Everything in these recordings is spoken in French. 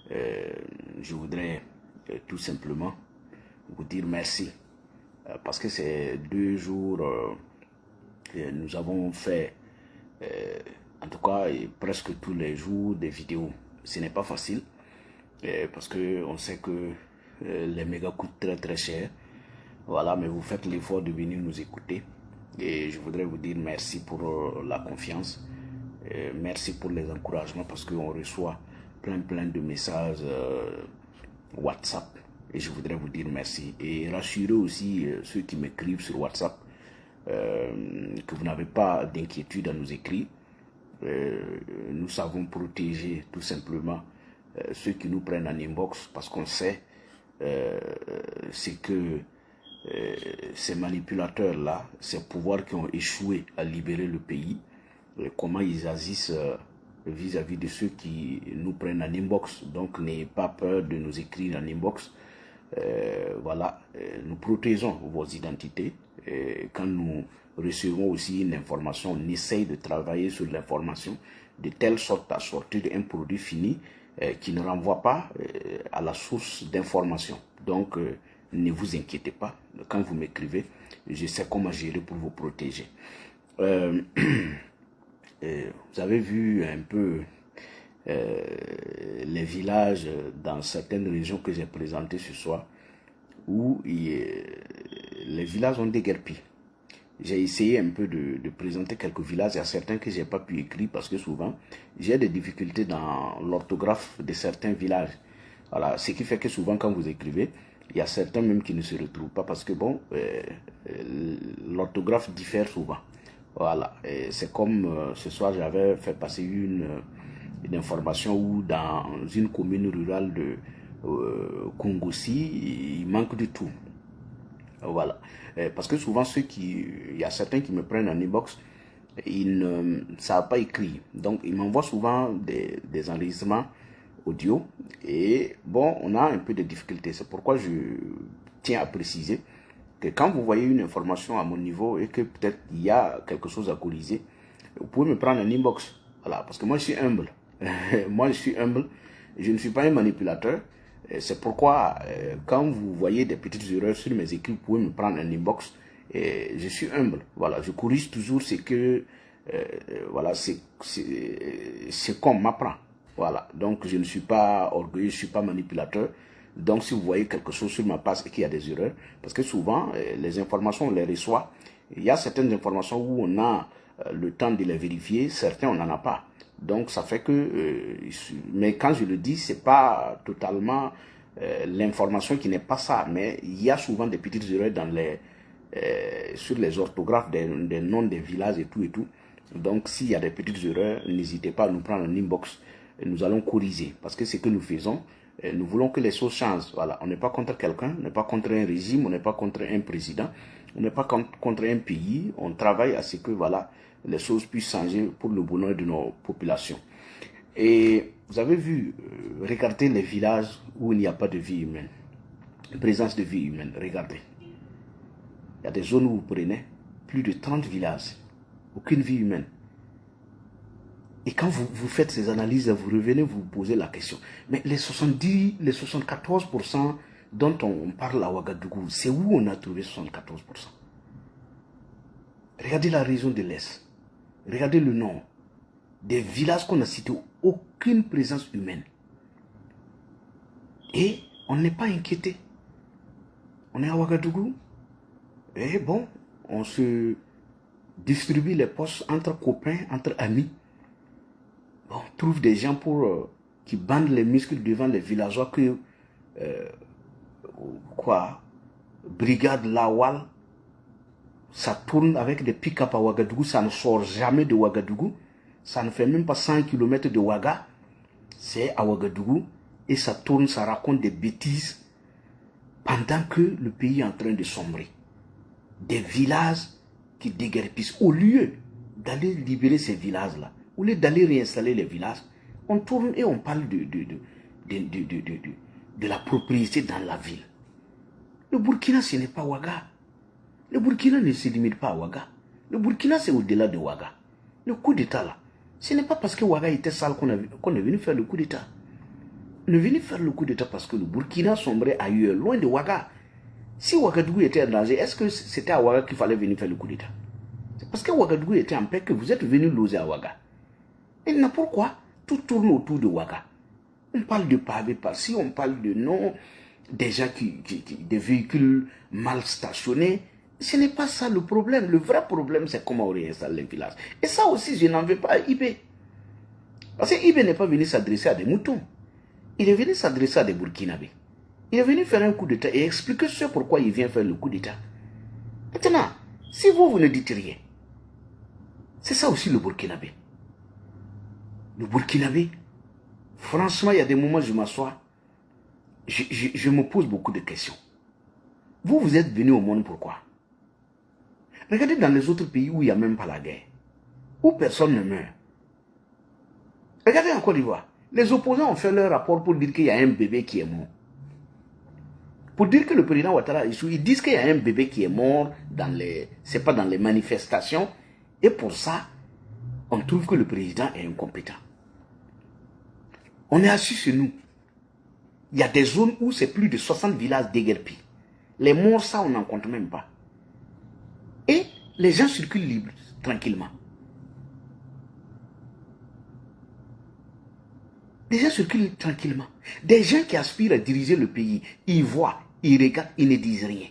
je voudrais tout simplement vous dire merci. Parce que ces 2 jours, nous avons fait, en tout cas, presque tous les jours des vidéos. Ce n'est pas facile, parce qu'on sait que les mégas coûtent très très cher. Voilà, mais vous faites l'effort de venir nous écouter. Et je voudrais vous dire merci pour la confiance. Merci pour les encouragements, parce qu'on reçoit plein de messages WhatsApp. Et je voudrais vous dire merci. Et rassurer aussi ceux qui m'écrivent sur WhatsApp que vous n'avez pas d'inquiétude à nous écrire. Nous savons protéger tout simplement ceux qui nous prennent en inbox, parce qu'on sait c'est que ces manipulateurs-là, ces pouvoirs qui ont échoué à libérer le pays, comment ils agissent vis-à-vis de ceux qui nous prennent en inbox. Donc n'ayez pas peur de nous écrire en inbox. Voilà, nous protégeons vos identités. Quand nous recevons aussi une information, on essaye de travailler sur l'information de telle sorte à sortir un produit fini qui ne renvoie pas à la source d'information. Donc ne vous inquiétez pas, quand vous m'écrivez, je sais comment gérer pour vous protéger. Vous avez vu un peu les villages dans certaines régions que j'ai présentées ce soir, où les villages ont déguerpi. J'ai essayé un peu de présenter quelques villages. Il y a certains que je n'ai pas pu écrire parce que souvent j'ai des difficultés dans l'orthographe de certains villages. Voilà, ce qui fait que souvent quand vous écrivez, il y a certains même qui ne se retrouvent pas parce que bon, l'orthographe diffère souvent. Voilà, c'est comme ce soir j'avais fait passer une information où dans une commune rurale de Kongossi, il manque de tout. Voilà, parce que souvent il y a certains qui me prennent en inbox, ils ne savent pas écrire. Donc ils m'envoient souvent des enregistrements audio et bon, on a un peu de difficultés. C'est pourquoi je tiens à préciser que quand vous voyez une information à mon niveau et que peut-être il y a quelque chose à corriger, vous pouvez me prendre en inbox. Voilà, parce que moi je suis humble. Moi je suis humble, je ne suis pas un manipulateur. C'est pourquoi quand vous voyez des petites erreurs sur mes écrits, vous pouvez me prendre en inbox. Je suis humble. Voilà, je corrige toujours ce que voilà, c'est qu'on m'apprend. Voilà, donc je ne suis pas orgueilleux, je ne suis pas manipulateur. Donc si vous voyez quelque chose sur ma page et qu'il y a des erreurs, parce que souvent les informations on les reçoit, il y a certaines informations où on a le temps de les vérifier, certains on n'en a pas. Donc ça fait que, mais quand je le dis, c'est pas totalement l'information qui n'est pas ça, mais il y a souvent des petites erreurs dans sur les orthographes des noms des villages et tout et tout. Donc s'il y a des petites erreurs, n'hésitez pas à nous prendre en inbox. Nous allons corriger, parce que ce que nous faisons, nous voulons que les choses changent. Voilà, on n'est pas contre quelqu'un, on n'est pas contre un régime, on n'est pas contre un président, on n'est pas contre un pays. On travaille à ce que voilà, les choses puissent changer pour le bonheur de nos populations. Et vous avez vu, regardez les villages où il n'y a pas de vie humaine, présence de vie humaine, regardez. Il y a des zones où vous prenez plus de 30 villages, aucune vie humaine. Et quand vous faites ces analyses, vous revenez vous posez la question. Mais les 74% dont on parle à Ouagadougou, c'est où on a trouvé 74%? Regardez la région de l'Est. Regardez le nord. Des villages qu'on a cités, aucune présence humaine. Et on n'est pas inquiété. On est à Ouagadougou. Et bon, on se distribue les postes entre copains, entre amis. On trouve des gens qui bandent les muscles devant les villageois que brigade Lawal, ça tourne avec des pick-up à Ouagadougou, ça ne sort jamais de Ouagadougou, ça ne fait même pas 100 km de Ouaga, c'est à Ouagadougou, et ça tourne, ça raconte des bêtises pendant que le pays est en train de sombrer. Des villages qui déguerpissent, au lieu d'aller libérer ces villages-là, au lieu d'aller réinstaller les villages, on tourne et on parle de la propriété dans la ville. Le Burkina, ce n'est pas Ouaga. Le Burkina ne se limite pas à Ouaga. Le Burkina, c'est au-delà de Ouaga. Le coup d'État, là, ce n'est pas parce que Ouaga était sale qu'on est venu faire le coup d'État. ne venez faire le coup d'État parce que le Burkina sombrait ailleurs, loin de Ouaga. Si Ouagadougou était en danger, est-ce que c'était à Ouaga qu'il fallait venir faire le coup d'État? C'est parce que Ouagadougou était en paix que vous êtes venu loger à Ouaga. Et pourquoi tout tourne autour de Ouaga? On parle de pavés par-ci, on parle de non, des gens des véhicules mal stationnés. Ce n'est pas ça le problème. Le vrai problème, c'est comment on réinstalle les villages. Et ça aussi, je n'en veux pas à Ibé. Parce que Ibé n'est pas venu s'adresser à des moutons. Il est venu s'adresser à des Burkinabés. Il est venu faire un coup d'État et expliquer ce pourquoi il vient faire le coup d'État. Maintenant, si vous ne dites rien, c'est ça aussi le Burkinabé. Le Burkinabé, franchement, il y a des moments où je m'assois, je me pose beaucoup de questions. Vous êtes venu au monde pourquoi? Regardez dans les autres pays où il n'y a même pas la guerre, où personne ne meurt. Regardez en Côte d'Ivoire, les opposants ont fait leur rapport pour dire qu'il y a un bébé qui est mort. Pour dire que le président Ouattara échoue, ils disent qu'il y a un bébé qui est mort c'est pas dans les manifestations, et pour ça, on trouve que le président est incompétent. On est assis chez nous. Il y a des zones où c'est plus de 60 villages déguerpis. Les morts, ça, on n'en compte même pas. Et les gens circulent libres, tranquillement. Les gens circulent tranquillement. Des gens qui aspirent à diriger le pays, ils voient, ils regardent, ils ne disent rien.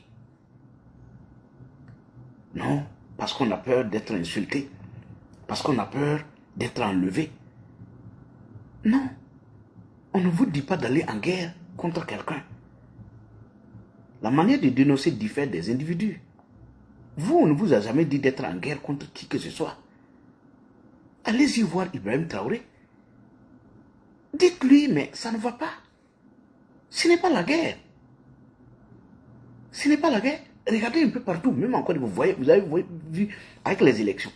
Non, parce qu'on a peur d'être insulté. Parce qu'on a peur d'être enlevé. Non. On ne vous dit pas d'aller en guerre contre quelqu'un. La manière de dénoncer diffère des individus. Vous, on ne vous a jamais dit d'être en guerre contre qui que ce soit. Allez-y voir Ibrahim Traoré. Dites-lui, mais ça ne va pas. Ce n'est pas la guerre. Ce n'est pas la guerre. Regardez un peu partout, même encore, vous avez vu avec les élections.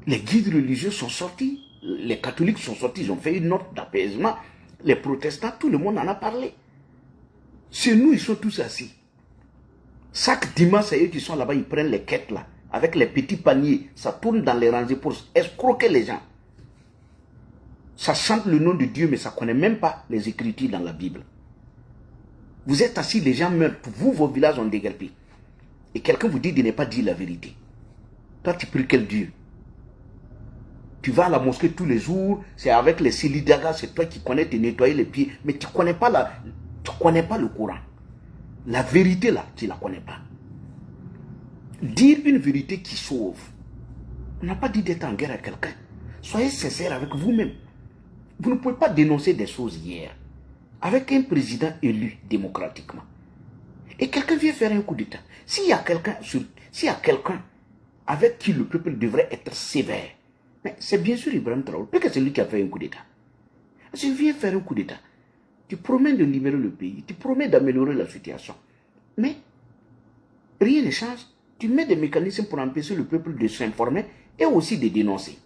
Les guides religieux sont sortis, les catholiques sont sortis, ils ont fait une note d'apaisement. Les protestants, tout le monde en a parlé. Chez nous, ils sont tous assis. Chaque dimanche, c'est eux qui sont là-bas, ils prennent les quêtes là, avec les petits paniers, ça tourne dans les rangées pour escroquer les gens. Ça chante le nom de Dieu, mais ça ne connaît même pas les écritures dans la Bible. Vous êtes assis, les gens meurent, vous, vos villages ont déguerpi. Et quelqu'un vous dit de ne pas dire la vérité. Toi, tu pries quel Dieu? Tu vas à la mosquée tous les jours, c'est avec les Silidagas, c'est toi qui connais te nettoyer les pieds, mais tu ne connais pas le Coran. La vérité là, tu ne la connais pas. Dire une vérité qui sauve. On n'a pas dit d'être en guerre à quelqu'un. Soyez sincère avec vous-même. Vous ne pouvez pas dénoncer des choses hier. Avec un président élu démocratiquement. Et quelqu'un vient faire un coup d'État. S'il y a quelqu'un avec qui le peuple devrait être sévère, mais c'est bien sûr Ibrahim Traoré, parce que c'est lui qui a fait un coup d'État. Si tu viens faire un coup d'État, tu promets de libérer le pays, tu promets d'améliorer la situation. Mais rien ne change. Tu mets des mécanismes pour empêcher le peuple de s'informer et aussi de dénoncer.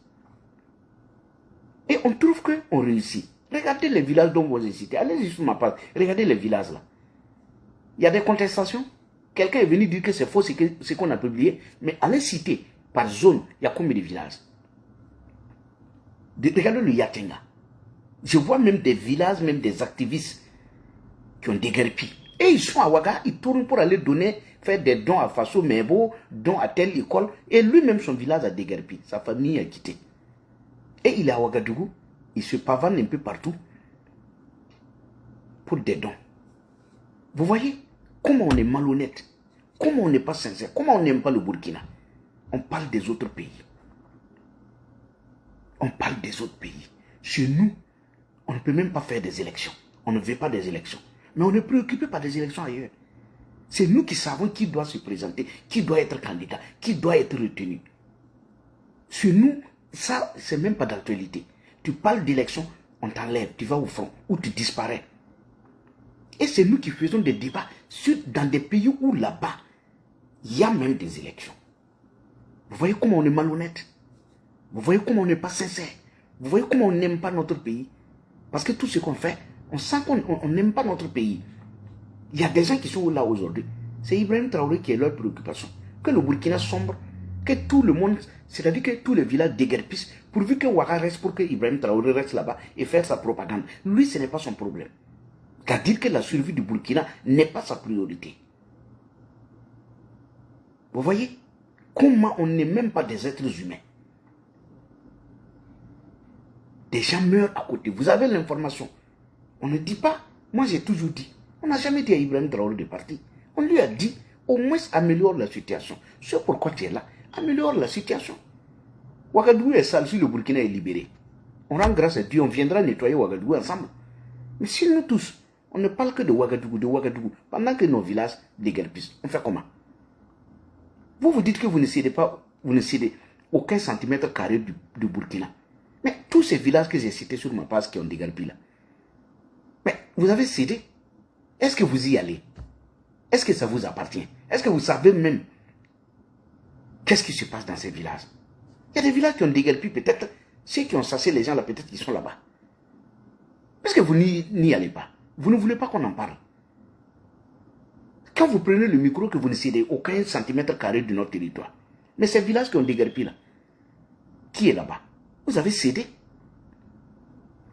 Et on trouve qu'on réussit. Regardez les villages dont vous avez cité. Allez-y sur ma page. Regardez les villages là. Il y a des contestations. Quelqu'un est venu dire que c'est faux ce qu'on a publié. Mais allez citer par zone, il y a combien de villages? Regardez le Yatenga. Je vois même des villages, même des activistes qui ont déguerpi. Et ils sont à Ouaga, ils tournent pour aller faire des dons à Faso Mebo, dons à telle école. Et lui-même, son village a déguerpi. Sa famille a quitté. Et il est à Ouagadougou. Il se pavane un peu partout pour des dons. Vous voyez comment on est malhonnête, comment on n'est pas sincère, comment on n'aime pas le Burkina. On parle des autres pays. On parle des autres pays. Chez nous, on ne peut même pas faire des élections. On ne veut pas des élections. Mais on est préoccupé par des élections ailleurs. C'est nous qui savons qui doit se présenter, qui doit être candidat, qui doit être retenu. Chez nous, ça, c'est même pas d'actualité. Tu parles d'élection, on t'enlève, tu vas au front, ou tu disparais. Et c'est nous qui faisons des débats dans des pays où là-bas, il y a même des élections. Vous voyez comment on est malhonnête? Vous voyez comment on n'est pas sincère? Vous voyez comment on n'aime pas notre pays? Parce que tout ce qu'on fait, on sent qu'on n'aime pas notre pays. Il y a des gens qui sont là aujourd'hui. C'est Ibrahim Traoré qui est leur préoccupation. Que le Burkina sombre, que tout le monde, c'est-à-dire que tous les villages déguerpissent Pourvu que Ouattara reste, pour que Ibrahim Traoré reste là-bas et faire sa propagande. Lui, ce n'est pas son problème. Qu'à dire que la survie du Burkina n'est pas sa priorité. Vous voyez comment on n'est même pas des êtres humains. Des gens meurent à côté. Vous avez l'information. On ne dit pas. Moi, j'ai toujours dit. On n'a jamais dit à Ibrahim Traoré de partir. On lui a dit, au moins améliore la situation. C'est pourquoi tu es là. Améliore la situation. Ouagadougou est sale si le Burkina est libéré. On rend grâce à Dieu, on viendra nettoyer Ouagadougou ensemble. Mais si nous tous, on ne parle que de Ouagadougou, pendant que nos villages déguerpissent, on fait comment? Vous vous dites que vous ne cédez pas, vous ne cédez aucun centimètre carré du Burkina. Mais tous ces villages que j'ai cités sur ma page qui ont déguerpi là, mais vous avez cédé? Est-ce que vous y allez? Est-ce que ça vous appartient? Est-ce que vous savez même qu'est-ce qui se passe dans ces villages? Il y a des villages qui ont déguerpi, peut-être ceux qui ont chassé les gens là, peut-être qu'ils sont là-bas. Est-ce que vous n'y allez pas? Vous ne voulez pas qu'on en parle? Quand vous prenez le micro, que vous ne cédez aucun centimètre carré de notre territoire, mais ces villages qui ont déguerpi là, qui est là-bas? Vous avez cédé?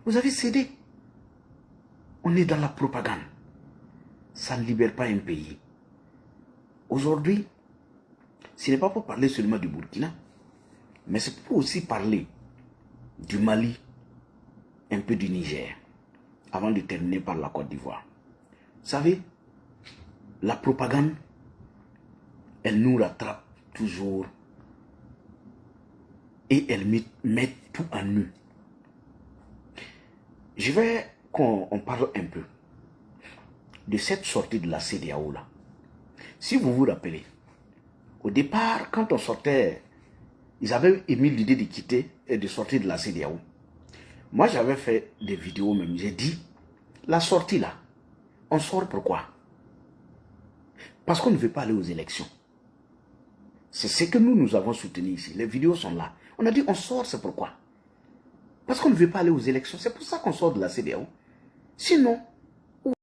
Vous avez cédé? On est dans la propagande. Ça ne libère pas un pays. Aujourd'hui, ce n'est pas pour parler seulement du Burkina, mais c'est pour aussi parler du Mali, un peu du Niger, avant de terminer par la Côte d'Ivoire. Vous savez, la propagande, elle nous rattrape toujours et elle met tout en nous. Je vais qu'on parle un peu de cette sortie de la CEDEAO là. Si vous vous rappelez, au départ, quand on sortait, ils avaient émis l'idée de quitter et de sortir de la CEDEAO. Moi, j'avais fait des vidéos même. J'ai dit, la sortie là, on sort pourquoi? Parce qu'on ne veut pas aller aux élections. C'est ce que nous avons soutenu ici. Les vidéos sont là. On a dit, on sort, c'est pourquoi? Parce qu'on ne veut pas aller aux élections. C'est pour ça qu'on sort de la CEDEAO. Sinon,